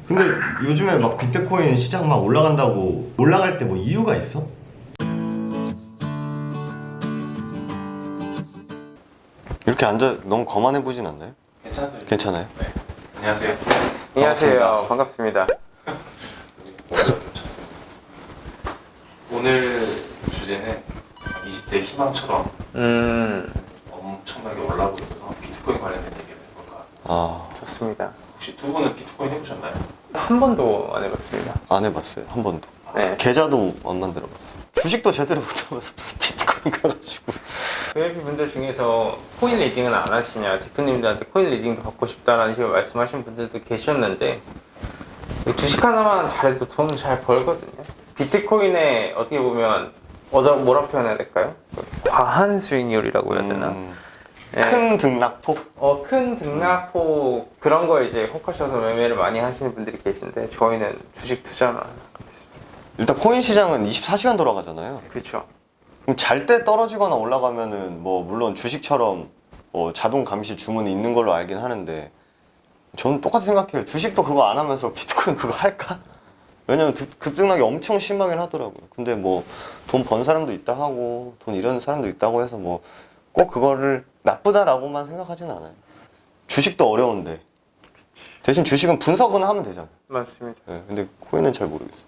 근데 요즘에 막 비트코인 시장 막 올라간다고 올라갈 때 뭐 이유가 있어? 이렇게 앉아 너무 거만해 보진 않나요? 괜찮습니다. 괜찮아요? 네. 안녕하세요. 안녕하세요. 반갑습니다. 오늘 주제는 20대 희망처럼 엄청나게 올라오고 있어서 비트코인 관련된 얘기를 해볼까. 아, 좋습니다. 혹시 두 분은 비트코인 해보셨나요? 한 번도 안 해봤습니다. 안 해봤어요. 한 번도. 네. 계좌도 안 만들어봤어요. 주식도 제대로 못해봐서 무슨 비트코인 가가지고. VIP 분들 중에서 코인 리딩은 안 하시냐, 대표님들한테 코인 리딩도 받고 싶다라는 식으로 말씀하신 분들도 계셨는데, 주식 하나만 잘해도 돈 잘 벌거든요. 비트코인에 어떻게 보면 뭐라 표현해야 될까요? 과한 수익률이라고 해야 되나? 네. 큰 등락폭? 큰 등락폭 그런 거에 이제 혹하셔서 매매를 많이 하시는 분들이 계신데, 저희는 주식 투자만 하고 있습니다. 일단 코인 시장은 24시간 돌아가잖아요. 그렇죠. 그럼 잘 때 떨어지거나 올라가면은 뭐 물론 주식처럼 뭐 자동 감시 주문이 있는 걸로 알긴 하는데 저는 똑같이 생각해요. 주식도 그거 안 하면서 비트코인 그거 할까? 왜냐면 급등락이 엄청 심하긴 하더라고요. 근데 뭐 돈 번 사람도 있다 하고 돈 잃은 사람도 있다고 해서 뭐 꼭 그거를 나쁘다라고만 생각하진 않아요. 주식도 어려운데 대신 주식은 분석은 하면 되잖아요. 맞습니다. 네, 근데 코인은 잘 모르겠어요.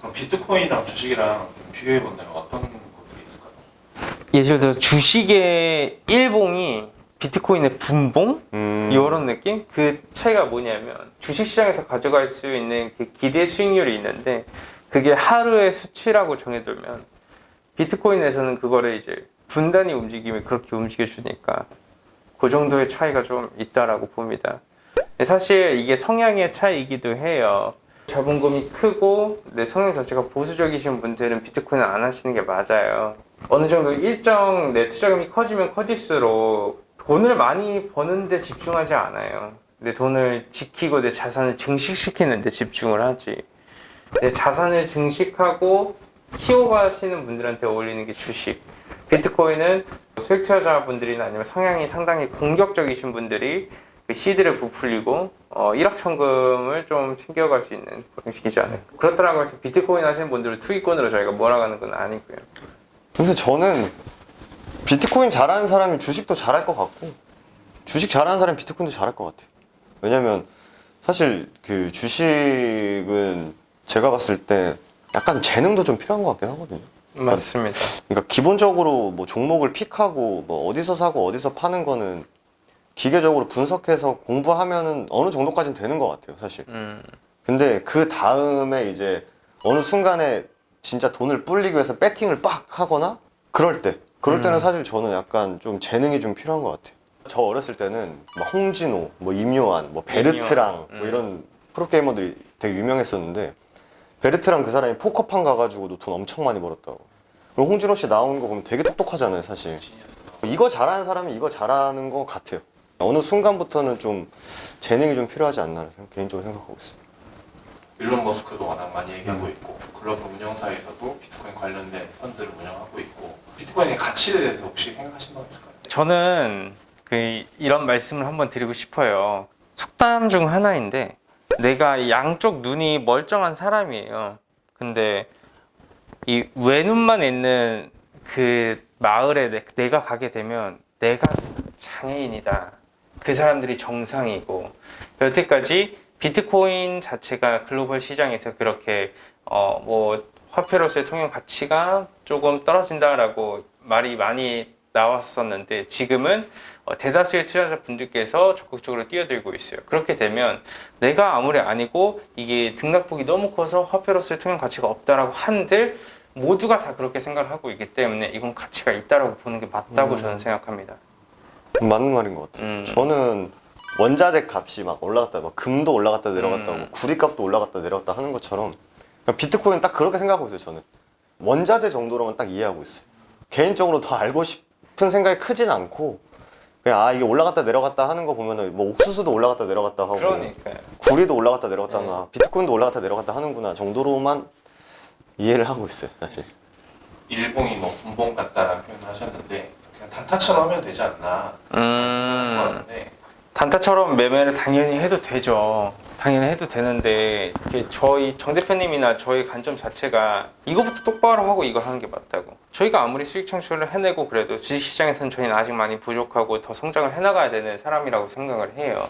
그럼 비트코인이랑 주식이랑 좀 비교해본다면 어떤 것들이 있을까요? 예를 들어 주식의 일봉이 비트코인의 분봉? 이런 느낌? 그 차이가 뭐냐면 주식시장에서 가져갈 수 있는 그 기대 수익률이 있는데 그게 하루의 수치라고 정해두면 비트코인에서는 그거를 이제 분단위 움직임을 그렇게 움직여주니까 그 정도의 차이가 좀 있다라고 봅니다. 사실 이게 성향의 차이이기도 해요. 자본금이 크고 내 성향 자체가 보수적이신 분들은 비트코인을 안 하시는 게 맞아요. 어느 정도 일정 내 투자금이 커지면 커질수록 돈을 많이 버는 데 집중하지 않아요. 내 돈을 지키고 내 자산을 증식시키는 데 집중을 하지. 내 자산을 증식하고 키워가시는 분들한테 어울리는 게 주식. 비트코인은 수익 투자자분들이나 아니면 성향이 상당히 공격적이신 분들이 그 시드를 부풀리고 일확천금을 좀 챙겨갈 수 있는 그런 식이지 않을까. 그렇다고 해서 비트코인 하시는 분들을 투기꾼으로 저희가 몰아가는 건 아니고요. 근데 저는 비트코인 잘하는 사람이 주식도 잘할 것 같고 주식 잘하는 사람이 비트코인도 잘할 것 같아요. 왜냐면 사실 그 주식은 제가 봤을 때 약간 재능도 좀 필요한 것 같긴 하거든요. 맞습니다. 그러니까 기본적으로 뭐 종목을 픽하고 뭐 어디서 사고 어디서 파는 거는 기계적으로 분석해서 공부하면은 어느 정도까지는 되는 것 같아요, 사실. 근데 그 다음에 이제 어느 순간에 진짜 돈을 불리기 위해서 배팅을 빡 하거나 그럴 때는 사실 저는 약간 좀 재능이 좀 필요한 것 같아요. 저 어렸을 때는 막 홍진호, 뭐 임요한, 뭐 베르트랑 뭐 이런 프로게이머들이 되게 유명했었는데 베르트랑 그 사람이 포커판 가가지고도 돈 엄청 많이 벌었다고. 그리고 홍진호 씨 나오는 거 보면 되게 똑똑하잖아요, 사실. 이거 잘하는 사람이 이거 잘하는 것 같아요. 어느 순간부터는 좀 재능이 좀 필요하지 않나 개인적으로 생각하고 있어요. 일론 머스크도 워낙 많이 얘기하고 있고 글로벌 운영사에서도 비트코인 관련된 펀드를 운영하고 있고 비트코인의 가치에 대해서 혹시 생각하신 건 있을까요? 저는 이런 말씀을 한번 드리고 싶어요. 속담 중 하나인데 내가 양쪽 눈이 멀쩡한 사람이에요. 근데 이 외눈만 있는 그 마을에 내가 가게 되면 내가 장애인이다. 그 사람들이 정상이고 여태까지 비트코인 자체가 글로벌 시장에서 그렇게 뭐 화폐로서의 통용 가치가 조금 떨어진다라고 말이 많이 나왔었는데 지금은 대다수의 투자자분들께서 적극적으로 뛰어들고 있어요. 그렇게 되면 내가 아무리 아니고 이게 등락폭이 너무 커서 화폐로서의 통용 가치가 없다라고 한들 모두가 다 그렇게 생각을 하고 있기 때문에 이건 가치가 있다라고 보는 게 맞다고 저는 생각합니다. 맞는 말인 것 같아요. 저는 원자재 값이 막 올라갔다, 막 금도 올라갔다 내려갔다, 구리값도 올라갔다 내려갔다 하는 것처럼 비트코인 딱 그렇게 생각하고 있어요. 저는 원자재 정도로만 딱 이해하고 있어요. 개인적으로 더 알고 싶은 생각이 크진 않고 그냥 이게 올라갔다 내려갔다 하는 거 보면은 뭐 옥수수도 올라갔다 내려갔다 하고 그러니까요. 구리도 올라갔다 내려갔다 하나 비트코인도 올라갔다 내려갔다 하는구나 정도로만 이해를 하고 있어요, 사실. 일봉이 뭐 분봉 같다라는 표현을 하셨는데 그냥 단타처럼 하면 되지 않나 생각하는 것 같은데 단타처럼 매매를 당연히 해도 되죠. 당연히 해도 되는데 이게 저희 정 대표님이나 저희 관점 자체가 이거부터 똑바로 하고 이거 하는 게 맞다고. 저희가 아무리 수익 창출을 해내고 그래도 주식시장에서는 저희는 아직 많이 부족하고 더 성장을 해나가야 되는 사람이라고 생각을 해요.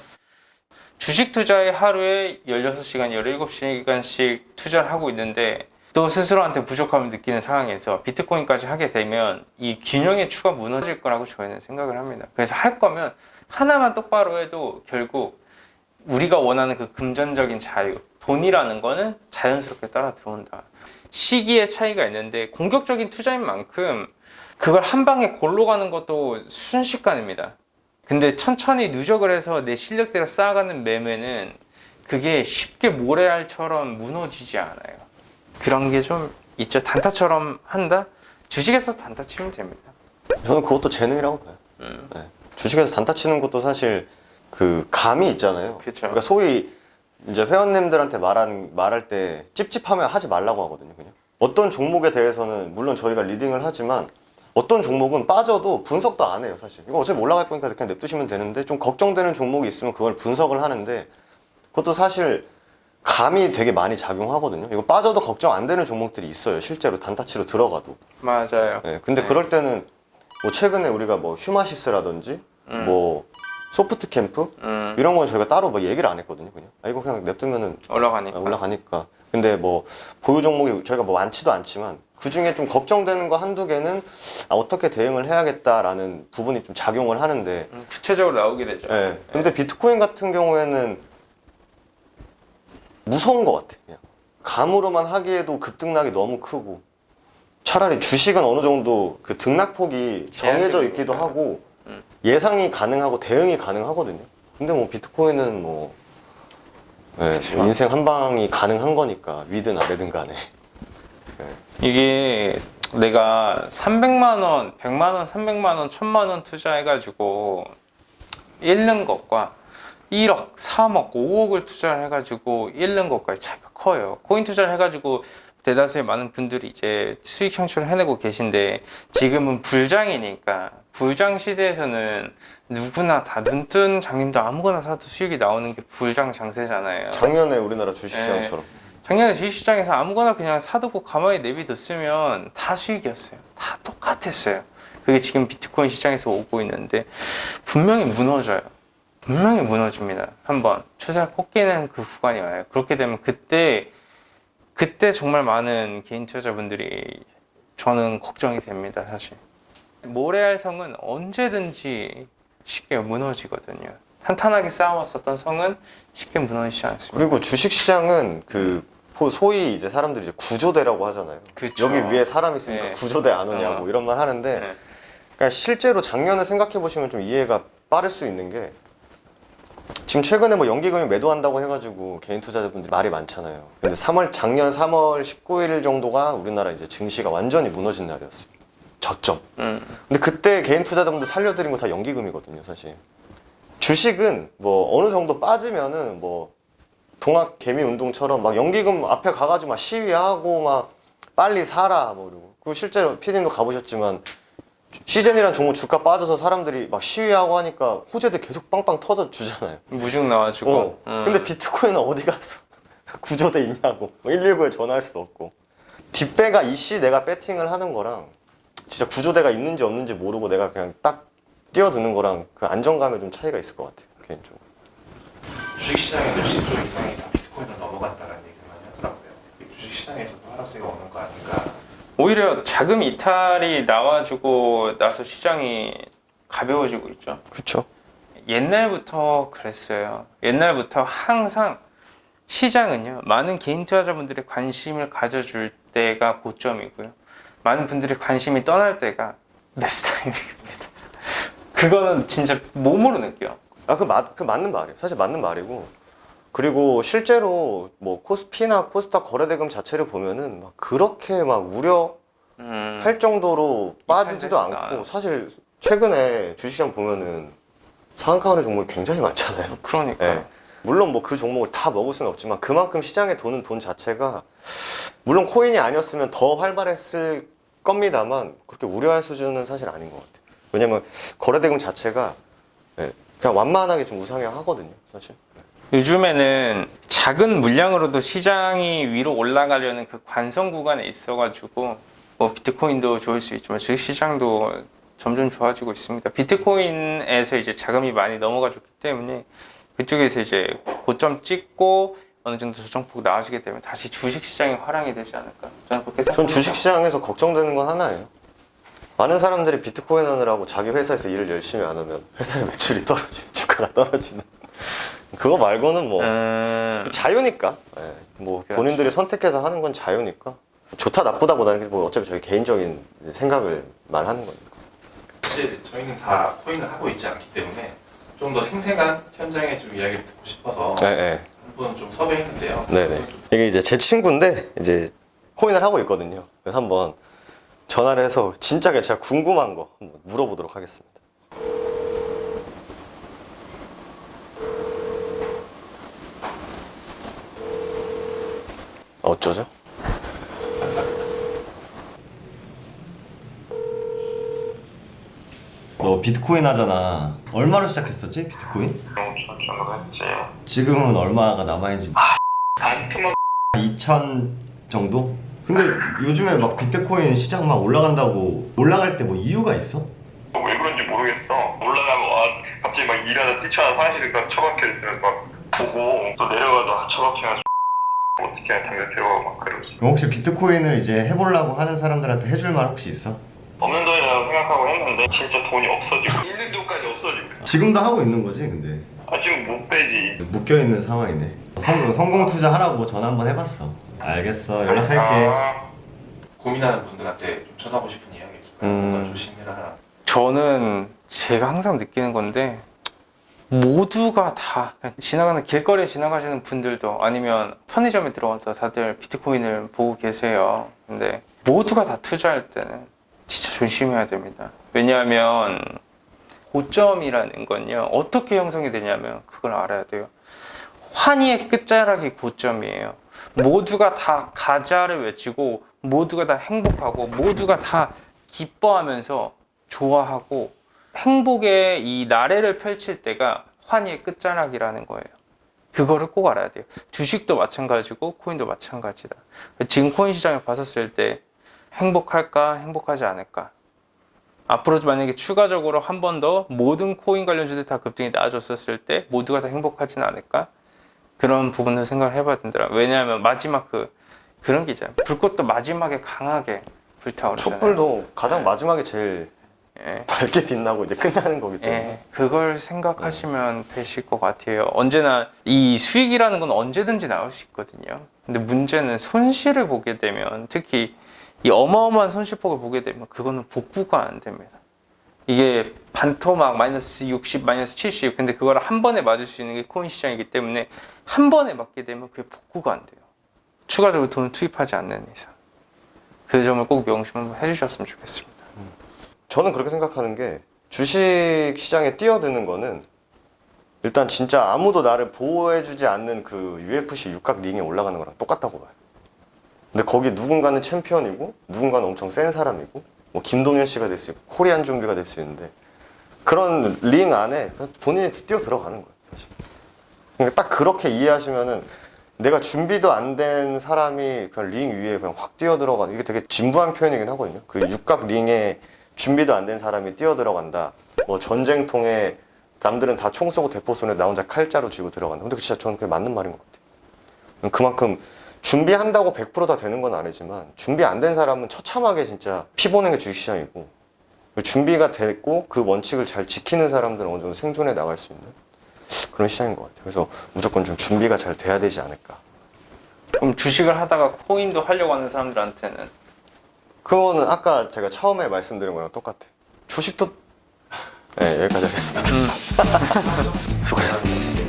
주식 투자에 하루에 16시간, 17시간씩 투자를 하고 있는데 또 스스로한테 부족함을 느끼는 상황에서 비트코인까지 하게 되면 이 균형의 추가 무너질 거라고 저희는 생각을 합니다. 그래서 할 거면 하나만 똑바로 해도 결국 우리가 원하는 그 금전적인 자유, 돈이라는 거는 자연스럽게 따라 들어온다. 시기의 차이가 있는데 공격적인 투자인 만큼 그걸 한 방에 골로 가는 것도 순식간입니다. 근데 천천히 누적을 해서 내 실력대로 쌓아가는 매매는 그게 쉽게 모래알처럼 무너지지 않아요. 그런 게 좀 있죠. 단타처럼 한다? 주식에서 단타 치면 됩니다. 저는 그것도 재능이라고 봐요. 네. 주식에서 단타 치는 것도 사실 그 감이 있잖아요. 그쵸. 그러니까 소위 이제 회원님들한테 말할 때 찝찝하면 하지 말라고 하거든요. 그냥 어떤 종목에 대해서는 물론 저희가 리딩을 하지만 어떤 종목은 빠져도 분석도 안 해요. 사실 이거 어차피 올라갈 거니까 그냥 냅두시면 되는데 좀 걱정되는 종목이 있으면 그걸 분석을 하는데 그것도 사실 감이 되게 많이 작용하거든요. 이거 빠져도 걱정 안 되는 종목들이 있어요. 실제로 단타치로 들어가도. 맞아요. 네, 근데 네. 그럴 때는 뭐 최근에 우리가 뭐 휴마시스라든지 뭐 소프트 캠프 이런 건 저희가 따로 뭐 얘기를 안 했거든요. 그냥 이거 그냥 냅두면은 올라가니까. 근데 뭐 보유 종목이 저희가 뭐 많지도 않지만 그 중에 좀 걱정되는 거 한두 개는 어떻게 대응을 해야겠다라는 부분이 좀 작용을 하는데 구체적으로 나오게 되죠. 네. 근데 비트코인 같은 경우에는 무서운 것 같아. 그냥 감으로만 하기에도 급등락이 너무 크고 차라리 주식은 어느 정도 그 등락폭이 정해져 있기도 하고 예상이 가능하고 대응이 가능하거든요. 근데 뭐 비트코인은 뭐 네, 인생 한 방이 가능한 거니까 위든 아래든 간에. 네. 이게 내가 300만 원, 100만 원, 300만 원, 1000만 원 투자해가지고 잃는 것과 1억, 3억, 5억을 투자를 해가지고 잃는 것과의 차이가 커요. 코인 투자를 해가지고 대다수의 많은 분들이 이제 수익 창출을 해내고 계신데 지금은 불장이니까 불장 시대에서는 누구나 다 눈뜬 장님도 아무거나 사도 수익이 나오는 게 불장 장세잖아요. 작년에 우리나라 주식시장처럼. 작년에 주식시장에서 아무거나 그냥 사두고 가만히 내비뒀으면 다 수익이었어요. 다 똑같았어요. 그게 지금 비트코인 시장에서 오고 있는데 분명히 무너져요. 분명히 무너집니다. 한번 추세가 꺾이는 그 구간이 와요. 그렇게 되면 그때 정말 많은 개인 투자자분들이 저는 걱정이 됩니다. 사실 모래알 성은 언제든지 쉽게 무너지거든요. 탄탄하게 쌓아왔었던 성은 쉽게 무너지지 않습니다. 그리고 주식시장은 그 소위 이제 사람들이 이제 구조대라고 하잖아요. 그쵸. 여기 위에 사람 있으니까 네. 구조대 안 오냐고 이런 말 하는데 네. 그러니까 실제로 작년에 생각해 보시면 좀 이해가 빠를 수 있는 게 지금 최근에 뭐 연기금이 매도한다고 해가지고 개인 투자자분들이 말이 많잖아요. 근데 작년 3월 19일 정도가 우리나라 이제 증시가 완전히 무너진 날이었어요. 저점. 근데 그때 개인 투자자분들 살려드린 거 다 연기금이거든요, 사실. 주식은 뭐 어느 정도 빠지면은 뭐 동학 개미 운동처럼 막 연기금 앞에 가가지고 막 시위하고 막 빨리 사라 뭐 이러고. 그 실제로 PD님도 가보셨지만 시즌이란 종목 주가 빠져서 사람들이 막 시위하고 하니까 호재들 계속 빵빵 터져 주잖아요. 무중 나와주고. 근데 비트코인은 어디 가서 구조대 있냐고 119에 전화할 수도 없고 뒷배가 이씨 내가 배팅을 하는 거랑 진짜 구조대가 있는지 없는지 모르고 내가 그냥 딱 뛰어드는 거랑 그 안정감에 좀 차이가 있을 것 같아요, 개인적으로. 주식시장의 몇십 조 이상이 다 비트코인으로 넘어갔다는 얘기를 많이 하더라고요. 주식시장에서도 하락세가 오는 거 아닌가. 오히려 자금 이탈이 나와주고 나서 시장이 가벼워지고 있죠. 그렇죠. 옛날부터 그랬어요. 옛날부터 항상 시장은요, 많은 개인 투자자분들의 관심을 가져줄 때가 고점이고요. 많은 분들의 관심이 떠날 때가 매수 타이밍입니다. 그거는 진짜 몸으로 느껴요. 그 맞는 말이에요. 사실 맞는 말이고. 그리고 실제로 뭐 코스피나 코스닥 거래대금 자체를 보면은 막 그렇게 막 우려할 정도로 빠지지도 이탈되지도 않고 않아요. 사실 최근에 주식시장 보면은 상한가하는 종목이 굉장히 많잖아요. 그러니까. 네. 물론 뭐 그 종목을 다 먹을 수는 없지만 그만큼 시장에 도는 돈 자체가 물론 코인이 아니었으면 더 활발했을 겁니다만 그렇게 우려할 수준은 사실 아닌 것 같아요. 왜냐면 거래대금 자체가 그냥 완만하게 좀 우상향하거든요, 사실. 요즘에는 작은 물량으로도 시장이 위로 올라가려는 그 관성 구간에 있어가지고 뭐 비트코인도 좋을 수 있지만 주식시장도 점점 좋아지고 있습니다. 비트코인에서 이제 자금이 많이 넘어가줬기 때문에 그쪽에서 이제 고점 찍고 어느 정도 조정폭 나아지게 되면 다시 주식시장이 화랑이 되지 않을까? 저는 그렇게 전 생각합니다. 주식시장에서 걱정되는 건 하나예요. 많은 사람들이 비트코인 하느라고 자기 회사에서 일을 열심히 안 하면 회사의 매출이 떨어지고 주가가 떨어지는 그거 말고는 뭐 자유니까. 예, 뭐 그렇죠. 본인들이 선택해서 하는 건 자유니까 좋다 나쁘다보다는 뭐 어차피 저희 개인적인 생각을 말하는 거니까. 사실 저희는 다 코인을 하고 있지 않기 때문에 좀 더 생생한 현장의 좀 이야기를 듣고 싶어서 네, 한 분 좀 섭외했는데요. 네네. 이게 이제 제 친구인데 이제 코인을 하고 있거든요. 그래서 한번 전화를 해서 진짜 제가 궁금한 거 한번 물어보도록 하겠습니다. 어쩌죠? 너 비트코인 하잖아. 얼마로 시작했었지? 비트코인? 5천 정도 했지. 지금은 얼마가 남아있는지 반토막 2,000 정도? 근데 요즘에 막 비트코인 시장 막 올라간다고 올라갈 때 뭐 이유가 있어? 왜 그런지 모르겠어. 올라가면 갑자기 막 일하다 뛰쳐나서 화장실에 딱 처박혀 있으면 막 보고 또 내려가도 처박혀서 어떻게 당장 데려가고 막 그러지. 그럼 혹시 비트코인을 이제 해보려고 하는 사람들한테 해줄 말 혹시 있어? 없는 돈이라고 생각하고 했는데 진짜 돈이 없어지고 있는 돈까지 없어지고 있어. 지금도 하고 있는 거지 근데 지금 못 빼지. 묶여있는 상황이네. 성공 투자하라고 전화 한번 해봤어. 알겠어, 연락할게. 고민하는 분들한테 좀 전하고 싶은 이야기 있을까요? 뭔가 조심해라. 저는 제가 항상 느끼는 건데 모두가 다 지나가는 길거리에 지나가시는 분들도 아니면 편의점에 들어와서 다들 비트코인을 보고 계세요. 근데 모두가 다 투자할 때는 진짜 조심해야 됩니다. 왜냐하면 고점이라는 건요 어떻게 형성이 되냐면 그걸 알아야 돼요. 환희의 끝자락이 고점이에요. 모두가 다 가자를 외치고 모두가 다 행복하고 모두가 다 기뻐하면서 좋아하고 행복의 이 나래를 펼칠 때가 환희의 끝자락이라는 거예요. 그거를 꼭 알아야 돼요. 주식도 마찬가지고 코인도 마찬가지다. 지금 코인 시장을 봤었을 때 행복할까 행복하지 않을까. 앞으로 만약에 추가적으로 한 번 더 모든 코인 관련주들 다 급등이 나아졌었을 때 모두가 다 행복하지는 않을까. 그런 부분을 생각을 해봐야 된다. 왜냐하면 마지막 그런 게 있잖아요. 불꽃도 마지막에 강하게 불타오르잖아요. 촛불도 가장 마지막에 제일 예. 밝게 빛나고 이제 끝나는 거기 때문에. 예, 그걸 생각하시면 되실 것 같아요. 언제나 이 수익이라는 건 언제든지 나올 수 있거든요. 근데 문제는 손실을 보게 되면 특히 이 어마어마한 손실폭을 보게 되면 그거는 복구가 안 됩니다. 이게 반토막 마이너스 60, 마이너스 70 근데 그걸 한 번에 맞을 수 있는 게 코인 시장이기 때문에 한 번에 맞게 되면 그게 복구가 안 돼요. 추가적으로 돈을 투입하지 않는 이상. 그 점을 꼭 명심 한번 해주셨으면 좋겠습니다. 저는 그렇게 생각하는 게 주식 시장에 뛰어드는 거는 일단 진짜 아무도 나를 보호해주지 않는 그 UFC 육각 링에 올라가는 거랑 똑같다고 봐요. 근데 거기 누군가는 챔피언이고 누군가는 엄청 센 사람이고 뭐 김동현 씨가 될 수 있고 코리안 좀비가 될 수 있는데 그런 링 안에 그냥 본인이 뛰어 들어가는 거예요 사실. 그러니까 딱 그렇게 이해하시면은 내가 준비도 안 된 사람이 그냥 링 위에 그냥 확 뛰어 들어가는 이게 되게 진부한 표현이긴 하거든요. 그 육각 링에 준비도 안 된 사람이 뛰어 들어간다. 뭐 전쟁통에 남들은 다 총 쏘고 대포 쏘는데 나 혼자 칼자루 쥐고 들어간다. 근데 진짜 저는 그게 맞는 말인 것 같아요. 그만큼 준비한다고 100% 다 되는 건 아니지만 준비 안 된 사람은 처참하게 진짜 피 보는 게 주식시장이고 준비가 됐고 그 원칙을 잘 지키는 사람들은 어느 정도 생존해 나갈 수 있는 그런 시장인 것 같아요. 그래서 무조건 좀 준비가 잘 돼야 되지 않을까. 그럼 주식을 하다가 코인도 하려고 하는 사람들한테는 그거는 아까 제가 처음에 말씀드린 거랑 똑같아. 주식도 네, 여기까지 하겠습니다. 수고하셨습니다.